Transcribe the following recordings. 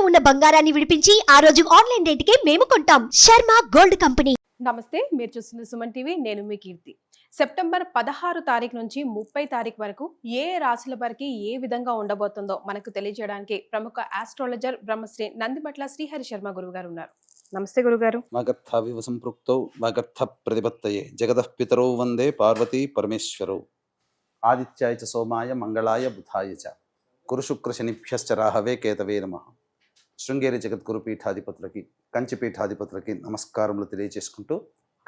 ఉన్న బంగారాన్ని విడిపించి ఆ రోజు ఆన్లైన్ రేటుకే మేము కొంటాం. Sharma gold company. నమస్తే, మీరు చూస్తున్న సుమన్ టీవీ. నేను మీ కీర్తి. సెప్టెంబర్ 16 తారీఖు నుంచి 30 తారీఖు వరకు ఏ రాశుల వారికి ఏ విధంగా ఉండబోతుందో మనకు తెలియజేయడానికి ప్రముఖ ఆస్ట్రాలజర్ బ్రహ్మశ్రీ నందిబట్ల శ్రీహరి శర్మ గురువు గారు ఉన్నారు. నమస్తే గురుగారు. వాగర్థావివ సంపృక్తౌ వాగర్థ ప్రతిపత్తయే జగదః పితరౌ వందే పార్వతీ పరమేశ్వరౌ. ఆదిత్యాయ చ సోమాయ మంగళాయ బుధాయ చ గురు శుక్ర శనిభ్యశ్చ రాహవే కేతవే నమః. శృంగేరి జగద్గురు పీఠాధిపతులకి, కంచి పీఠాధిపతులకి నమస్కారములు తెలియజేసుకుంటూ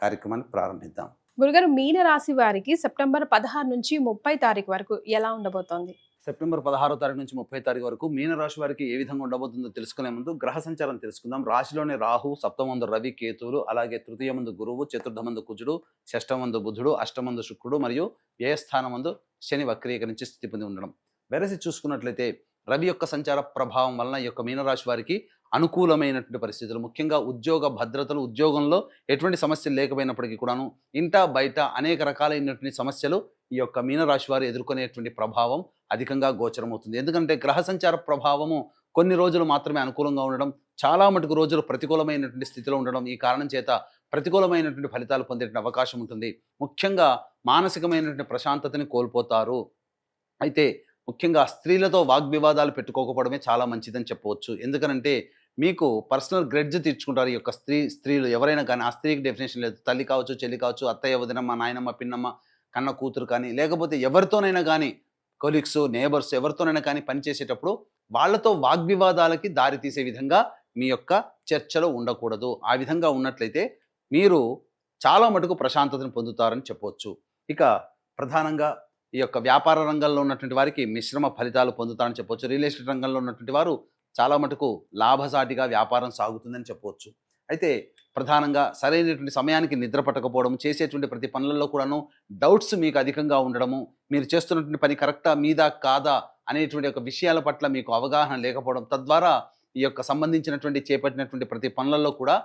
కార్యక్రమాన్ని ప్రారంభిద్దాం. గురుగారు, మీన రాశి వారికి సెప్టెంబర్ 16 నుంచి 30 తారీఖు వరకు ఎలా ఉండబోతోంది? సెప్టెంబర్ 16వ తారీఖు నుంచి 30వ తారీఖు వరకు మీనరాశి వారికి ఏ విధంగా ఉండబోతుందో తెలుసుకునే ముందు గ్రహ సంచారం తెలుసుకుందాం. రాశిలోని రాహు, సప్తమందు రవి, కేతువులు, అలాగే తృతీయమందు గురువు, చతుర్థమందు కుజుడు, షష్టమందు బుధుడు, అష్టమందు శుక్రుడు మరియు వ్యయస్థానమందు శని వక్రీకరించి స్థితి పొంది ఉండడం. వెరసి చూసుకున్నట్లయితే రవి యొక్క సంచార ప్రభావం వలన ఈ యొక్క మీనరాశి వారికి అనుకూలమైనటువంటి పరిస్థితులు, ముఖ్యంగా ఉద్యోగ భద్రతలు, ఉద్యోగంలో ఎటువంటి సమస్యలు లేకపోయినప్పటికీ కూడాను ఇంట బయట అనేక రకాలైనటువంటి సమస్యలు ఈ యొక్క మీనరాశి వారు ఎదుర్కొనేటువంటి ప్రభావం అధికంగా గోచరమవుతుంది. ఎందుకంటే గ్రహ సంచార ప్రభావము కొన్ని రోజులు మాత్రమే అనుకూలంగా ఉండడం, చాలా మటుకు రోజులు ప్రతికూలమైనటువంటి స్థితిలో ఉండడం, ఈ కారణం చేత ప్రతికూలమైనటువంటి ఫలితాలు పొందేటువంటి అవకాశం ఉంటుంది. ముఖ్యంగా మానసికమైనటువంటి ప్రశాంతతని కోల్పోతారు. అయితే ముఖ్యంగా స్త్రీలతో వాగ్వివాదాలు పెట్టుకోకపోవడమే చాలా మంచిదని చెప్పవచ్చు. ఎందుకనంటే మీకు పర్సనల్ గ్రెడ్జ్ తీర్చుకుంటారు ఈ యొక్క స్త్రీలు ఎవరైనా కానీ. ఆ స్త్రీకి డెఫినేషన్ లేదు. తల్లి కావచ్చు, చెల్లి కావచ్చు, అత్తయ్య, వదినమ్మ, నాయనమ్మ, పిన్నమ్మ, కన్న కూతురు కానీ, లేకపోతే ఎవరితోనైనా కానీ, కొలీగ్స్, నేబర్స్, ఎవరితోనైనా కానీ పనిచేసేటప్పుడు వాళ్ళతో వాగ్వివాదాలకి దారి తీసే విధంగా మీ యొక్క చర్చలు ఉండకూడదు. ఆ విధంగా ఉన్నట్లయితే మీరు చాలా మటుకు ప్రశాంతతను పొందుతారని చెప్పవచ్చు. ఇక ప్రధానంగా ఈ యొక్క వ్యాపార రంగంలో ఉన్నటువంటి వారికి మిశ్రమ ఫలితాలు పొందుతారని చెప్పవచ్చు. రియల్ ఎస్టేట్ రంగంలో ఉన్నటువంటి వారు చాలా మటుకు లాభసాటిగా వ్యాపారం సాగుతుందని చెప్పవచ్చు. అయితే ప్రధానంగా సరైనటువంటి సమయానికి నిద్ర పట్టకపోవడం, చేసేటువంటి ప్రతి పనులలో కూడాను డౌట్స్ మీకు అధికంగా ఉండడము, మీరు చేస్తున్నటువంటి పని కరెక్టా మీదా కాదా అనేటువంటి ఒక విషయాల పట్ల మీకు అవగాహన లేకపోవడం, తద్వారా ఈ యొక్క సంబంధించినటువంటి చేపట్టినటువంటి ప్రతి పనులలో కూడా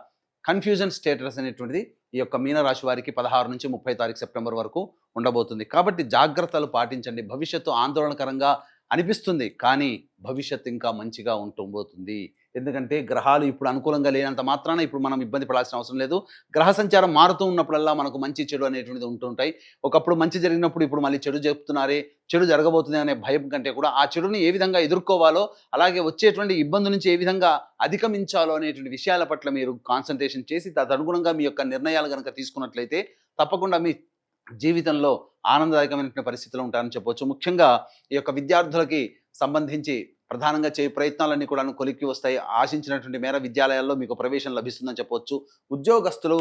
కన్ఫ్యూజన్ స్టేటస్ అనేటువంటిది ఈ యొక్క మీనరాశి వారికి 16 నుంచి 30 తారీఖు సెప్టెంబర్ వరకు ఉండబోతుంది. కాబట్టి జాగ్రత్తలు పాటించండి. భవిష్యత్తు ఆందోళనకరంగా అనిపిస్తుంది, కానీ భవిష్యత్తు ఇంకా మంచిగా ఉంటుంబోతుంది. ఎందుకంటే గ్రహాలు ఇప్పుడు అనుకూలంగా లేనంత మాత్రాన ఇప్పుడు మనం ఇబ్బంది పడాల్సిన అవసరం లేదు. గ్రహ సంచారం మారుతూ ఉన్నప్పుడల్లా మనకు మంచి చెడు అనేటువంటిది ఉంటుంటాయి. ఒకప్పుడు మంచి జరిగినప్పుడు ఇప్పుడు మళ్ళీ చెడు చెప్తున్నారే, చెడు జరగబోతుంది అనే భయం కంటే కూడా ఆ చెడుని ఏ విధంగా ఎదుర్కోవాలో, అలాగే వచ్చేటువంటి ఇబ్బంది నుంచి ఏ విధంగా అధిగమించాలో అనేటువంటి విషయాల పట్ల మీరు కాన్సన్ట్రేషన్ చేసి తదనుగుణంగా మీ యొక్క నిర్ణయాలు కనుక తీసుకున్నట్లయితే తప్పకుండా మీ జీవితంలో ఆనందదాయకమైనటువంటి పరిస్థితులు ఉంటారని చెప్పవచ్చు. ముఖ్యంగా ఈ యొక్క విద్యార్థులకి సంబంధించి ప్రధానంగా చేయ ప్రయత్నాలన్నీ కూడా కొలిక్కి వస్తాయి. ఆశించినటువంటి మేర విద్యాలయాల్లో మీకు ప్రవేశం లభిస్తుందని చెప్పవచ్చు. ఉద్యోగస్తులు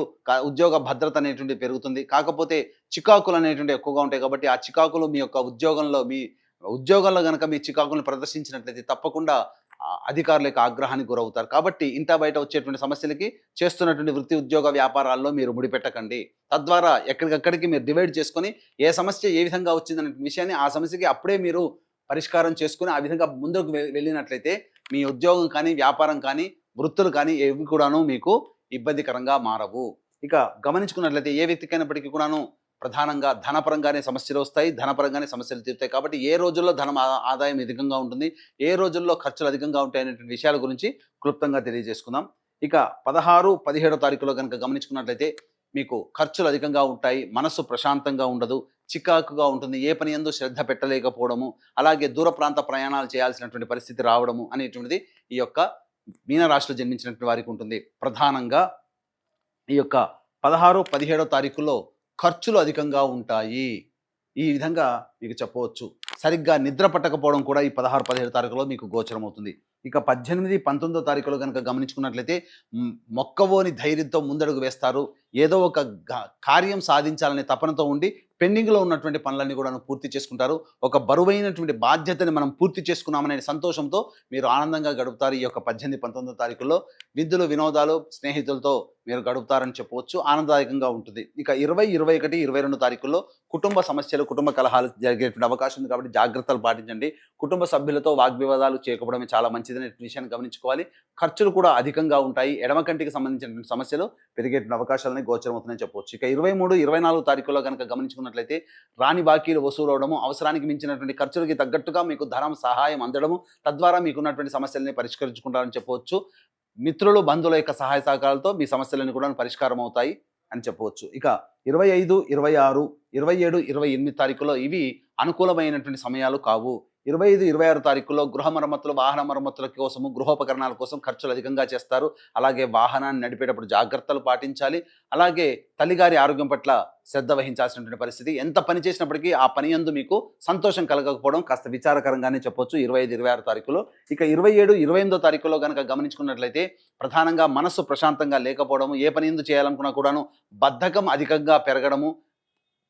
ఉద్యోగ భద్రత అనేటువంటి పెరుగుతుంది. కాకపోతే చికాకులు అనేటువంటి ఎక్కువగా ఉంటాయి. కాబట్టి ఆ చికాకులు మీ యొక్క ఉద్యోగంలో కనుక మీ చికాకులను ప్రదర్శించినట్లయితే తప్పకుండా అధికారుల యొక్క ఆగ్రహానికి గురవుతారు. కాబట్టి ఇంటా బయట వచ్చేటువంటి సమస్యలకి చేస్తున్నటువంటి వృత్తి, ఉద్యోగ, వ్యాపారాల్లో మీరు ముడిపెట్టకండి. తద్వారా ఎక్కడికక్కడికి మీరు డివైడ్ చేసుకొని ఏ సమస్య ఏ విధంగా వచ్చిందనే విషయాన్ని ఆ సమస్యకి అప్పుడే మీరు పరిష్కారం చేసుకుని ఆ విధంగా ముందుకు వెళ్ళినట్లయితే మీ ఉద్యోగం కానీ, వ్యాపారం కానీ, వృత్తులు కానీ ఏవి కూడాను మీకు ఇబ్బందికరంగా మారవు. ఇక గమనించుకున్నట్లయితే ఏ వ్యక్తికైనప్పటికీ కూడాను ప్రధానంగా ధనపరంగానే సమస్యలు వస్తాయి, ధనపరంగానే సమస్యలు తీరుతాయి. కాబట్టి ఏ రోజుల్లో ధనం ఆదాయం అధికంగా ఉంటుంది, ఏ రోజుల్లో ఖర్చులు అధికంగా ఉంటాయి అనేటువంటి విషయాల గురించి క్లుప్తంగా తెలియజేసుకుందాం. ఇక 16, 17 తారీఖులో కనుక గమనించుకున్నట్లయితే మీకు ఖర్చులు అధికంగా ఉంటాయి, మనస్సు ప్రశాంతంగా ఉండదు, చికాకుగా ఉంటుంది, ఏ పని యందు శ్రద్ధ పెట్టలేకపోవడము, అలాగే దూర ప్రాంత ప్రయాణాలు చేయాల్సినటువంటి పరిస్థితి రావడము అనేటువంటిది ఈ యొక్క మీనరాశిలో జన్మించినటువంటి వారికి ఉంటుంది. ప్రధానంగా ఈ యొక్క 16, 17 తారీఖుల్లో ఖర్చులు అధికంగా ఉంటాయి. ఈ విధంగా మీకు చెప్పవచ్చు. సరిగ్గా నిద్ర పట్టకపోవడం కూడా ఈ 16, 17 తారీఖులో మీకు గోచరం అవుతుంది. ఇక 18, 19 తారీఖులో కనుక గమనించుకున్నట్లయితే మొక్కవోని ధైర్యంతో ముందడుగు వేస్తారు. ఏదో ఒక కార్యం సాధించాలనే తపనతో ఉండి పెండింగ్లో ఉన్నటువంటి పనులన్నీ కూడా పూర్తి చేసుకుంటారు. ఒక బరువైనటువంటి బాధ్యతని మనం పూర్తి చేసుకున్నామనే సంతోషంతో మీరు ఆనందంగా గడుపుతారు. ఈ యొక్క 18, 19 తారీఖుల్లో విందులు, వినోదాలు, స్నేహితులతో మీరు గడుపుతారని చెప్పవచ్చు. ఆనందదాయకంగా ఉంటుంది. ఇక 20, 21, 22 తారీఖుల్లో కుటుంబ సమస్యలు, కుటుంబ కలహాలు జరిగేటువంటి అవకాశం ఉంది కాబట్టి జాగ్రత్తలు పాటించండి. కుటుంబ సభ్యులతో వాగ్వివాదాలు చేయకపోవడమే చాలా మంచిదనే విషయాన్ని గమనించుకోవాలి. ఖర్చులు కూడా అధికంగా ఉంటాయి. ఎడమ కంటికి సంబంధించినటువంటి సమస్యలు పెరిగేటువంటి అవకాశాలని గోచరమవుతుందని చెప్పవచ్చు. ఇక 23, 24 తారీఖుల్లో కనుక గమనించుకున్నట్లయితే రాని బాకీలు వసూలవడము, అవసరానికి మించినటువంటి ఖర్చులకి తగ్గట్టుగా మీకు ధనం సహాయం అందడము, తద్వారా మీకున్నటువంటి సమస్యల్ని పరిష్కరించుకుంటారని చెప్పవచ్చు. మిత్రులు, బంధువుల యొక్క సహాయ సహకారాలతో మీ సమస్యలన్నీ కూడా పరిష్కారం అవుతాయి అని చెప్పవచ్చు. ఇక 25, 26, 27, 28 తారీఖులో ఇవి అనుకూలమైనటువంటి సమయాలు కావు. 25, 26 తారీఖుల్లో గృహ మరమ్మతులు, వాహన మరమ్మతుల కోసము, గృహోపకరణాల కోసం ఖర్చులు అధికంగా చేస్తారు. అలాగే వాహనాన్ని నడిపేటప్పుడు జాగ్రత్తలు పాటించాలి. అలాగే తల్లిగారి ఆరోగ్యం పట్ల శ్రద్ధ వహించాల్సినటువంటి పరిస్థితి. ఎంత పని చేసినప్పటికీ ఆ పని యందు మీకు సంతోషం కలగకపోవడం కాస్త విచారకరంగానే చెప్పొచ్చు 25, 26 తారీఖులో. ఇక 27, 28 తారీఖులో కనుక గమనించుకున్నట్లయితే ప్రధానంగా మనస్సు ప్రశాంతంగా లేకపోవడము, ఏ పని ఎందు చేయాలనుకున్నా కూడాను బద్ధకం అధికంగా పెరగడము,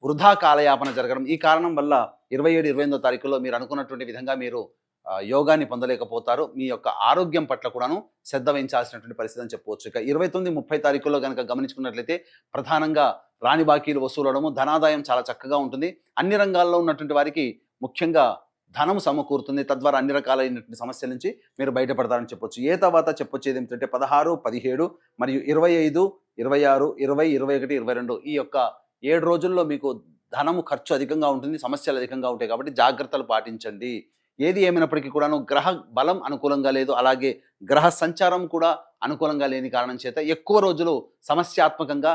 వృధా కాలయాపన జరగడం. ఈ కారణం వల్ల 27, 28 తారీఖులో మీరు అనుకున్నటువంటి విధంగా మీరు యోగాన్ని పొందలేకపోతారు. మీ యొక్క ఆరోగ్యం పట్ల కూడాను శ్రద్ధ వహించాల్సినటువంటి పరిస్థితి అని చెప్పవచ్చు. ఇక 29, 30 తారీఖుల్లో కనుక గమనించుకున్నట్లయితే ప్రధానంగా రాని బాకీలు వసూలవడము, ధనాదాయం చాలా చక్కగా ఉంటుంది. అన్ని రంగాల్లో ఉన్నటువంటి వారికి ముఖ్యంగా ధనం సమకూరుతుంది. తద్వారా అన్ని రకాలైనటువంటి సమస్యల నుంచి మీరు బయటపడతారని చెప్పొచ్చు. ఏ తర్వాత చెప్పొచ్చేది ఏమిటంటే 16, 17 మరియు 25, 26, 20, 21, 22 ఈ యొక్క 7 రోజుల్లో మీకు ధనము ఖర్చు అధికంగా ఉంటుంది, సమస్యలు అధికంగా ఉంటాయి కాబట్టి జాగ్రత్తలు పాటించండి. ఏది ఏమైనప్పటికీ కూడాను గ్రహ బలం అనుకూలంగా లేదు, అలాగే గ్రహ సంచారం కూడా అనుకూలంగా లేని కారణం చేత ఎక్కువ రోజులు సమస్యాత్మకంగా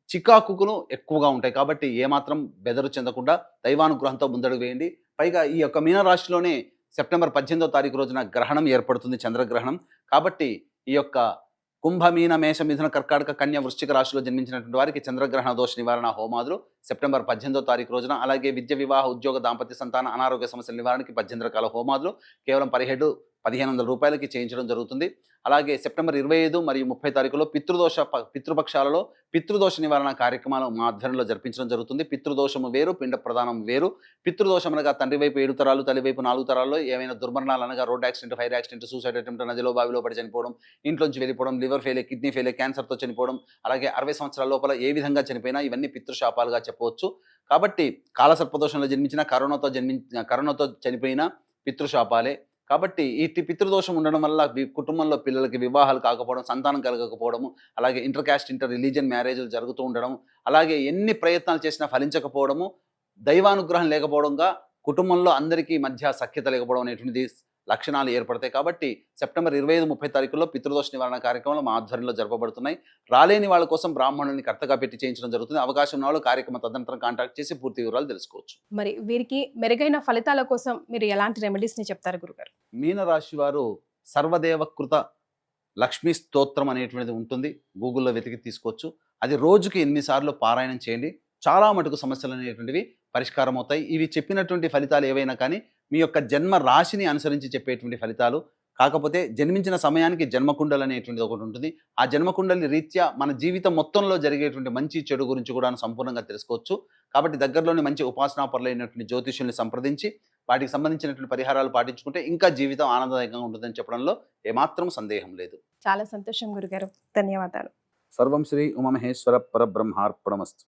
చికాకులు ఎక్కువగా ఉంటాయి. కాబట్టి ఏమాత్రం బెదరు చెందకుండా దైవానుగ్రహంతో ముందడుగు వేయండి. పైగా ఈ యొక్క మీనరాశిలోనే సెప్టెంబర్ 18వ తారీఖు రోజున గ్రహణం ఏర్పడుతుంది, చంద్రగ్రహణం. కాబట్టి ఈ యొక్క కుంభ, మీన, మేష, మిథున, కర్కాటక, కన్య, వృశ్చిక రాశిలో జన్మించినటువంటి వారికి చంద్రగ్రహణ దోష నివారణ హోమాదులు సెప్టెంబర్ 18వ తారీఖు రోజున, అలాగే విద్య, వివాహ, ఉద్యోగ, దాంపత్య, సంతాన, అనారోగ్య సమస్యల నివారణకి 18 రకాల హోమాదులు కేవలం 1500 రూపాయలకి చేయించడం జరుగుతుంది. అలాగే సెప్టెంబర్ 25 మరియు 30 తారీఖులో పితృపక్షాలలో పితృదోష నివారణ కార్యక్రమాలు మా ఆధ్వర్యంలో జరిపించడం జరుగుతుంది. పితృదోషము వేరు, పిండ ప్రదానం వేరు. పితృదోషం అనగా తండ్రి వైపు 7 తరాలు, తల్లి వైపు 4 తరాల్లో ఏమైనా దుర్మరణాలు అనగా road accident, fire accident, suicide attempt, నదిలో బావిలో పడి చనిపోవడం, ఇంట్లోంచి వెళ్ళిపోవడం, లివర్ ఫెయిలియర్, కిడ్నీ ఫెయిలియర్, క్యాన్సర్తో చనిపోవడం, అలాగే 60 సంవత్సరాల లోపల ఏ విధంగా చనిపోయినా ఇవన్నీ పితృశాపాలుగా చెప్పవచ్చు. కాబట్టి కాలసర్పదోషంలో జన్మించిన, కరోనాతో చనిపోయిన పితృశాపాలే. కాబట్టి ఈ పితృదోషం ఉండడం వల్ల కుటుంబంలో పిల్లలకి వివాహాలు కాకపోవడం, సంతానం కలగకపోవడము, అలాగే ఇంటర్ క్యాస్ట్, ఇంటర్ రిలీజియన్ మ్యారేజ్లు జరుగుతూ ఉండడం, అలాగే ఎన్ని ప్రయత్నాలు చేసినా ఫలించకపోవడము, దైవానుగ్రహం లేకపోవడంగా కుటుంబంలో అందరికీ మధ్య సఖ్యత లేకపోవడం అనేటువంటిది లక్షణాలు ఏర్పడతాయి. కాబట్టి సెప్టెంబర్ 25, 30 తారీఖుల్లో పితృదోష నివారణ కార్యక్రమాలు మా ఆధ్వర్యంలో జరపబడుతున్నాయి. రాలేని వాళ్ళ కోసం బ్రాహ్మణుని కర్తగా పెట్టి చేయించడం జరుగుతుంది. అవకాశం ఉన్న వాళ్ళు కార్యక్రమ తదనంతరం కాంటాక్ట్ చేసి పూర్తి వివరాలు తెలుసుకోవచ్చు. మరి వీరికి మెరుగైన ఫలితాల కోసం మీరు ఎలాంటి రెమెడీస్ ని చెప్తారు గురుగారు? మీనరాశి వారు సర్వదేవకృత లక్ష్మీ స్తోత్రం అనేటువంటిది ఉంటుంది, గూగుల్లో వెతికి తీసుకోవచ్చు. అది రోజుకి 8 సార్లు పారాయణం చేయండి. చాలా మటుకు సమస్యలు అనేటువంటివి పరిష్కారం అవుతాయి. ఇవి చెప్పినటువంటి ఫలితాలు ఏవైనా కానీ మీ యొక్క జన్మ రాశిని అనుసరించి చెప్పేటువంటి ఫలితాలు. కాకపోతే జన్మించిన సమయానికి జన్మకుండలి అనేటువంటిది ఒకటి ఉంటుంది. ఆ జన్మకుండలి రీత్యా మన జీవితం మొత్తంలో జరిగేటువంటి మంచి చెడు గురించి కూడా సంపూర్ణంగా తెలుసుకోవచ్చు. కాబట్టి దగ్గరలోని మంచి ఉపాసనాపరులైనటువంటి జ్యోతిష్యుల్ని సంప్రదించి వాటికి సంబంధించినటువంటి పరిహారాలు పాటించుకుంటే ఇంకా జీవితం ఆనందదాయకంగా ఉంటుందని చెప్పడంలో ఏమాత్రం సందేహం లేదు. చాలా సంతోషం గురుగారు, ధన్యవాదాలు. సర్వం శ్రీ ఉమామహేశ్వర పరబ్రహ్మార్పణమస్తు.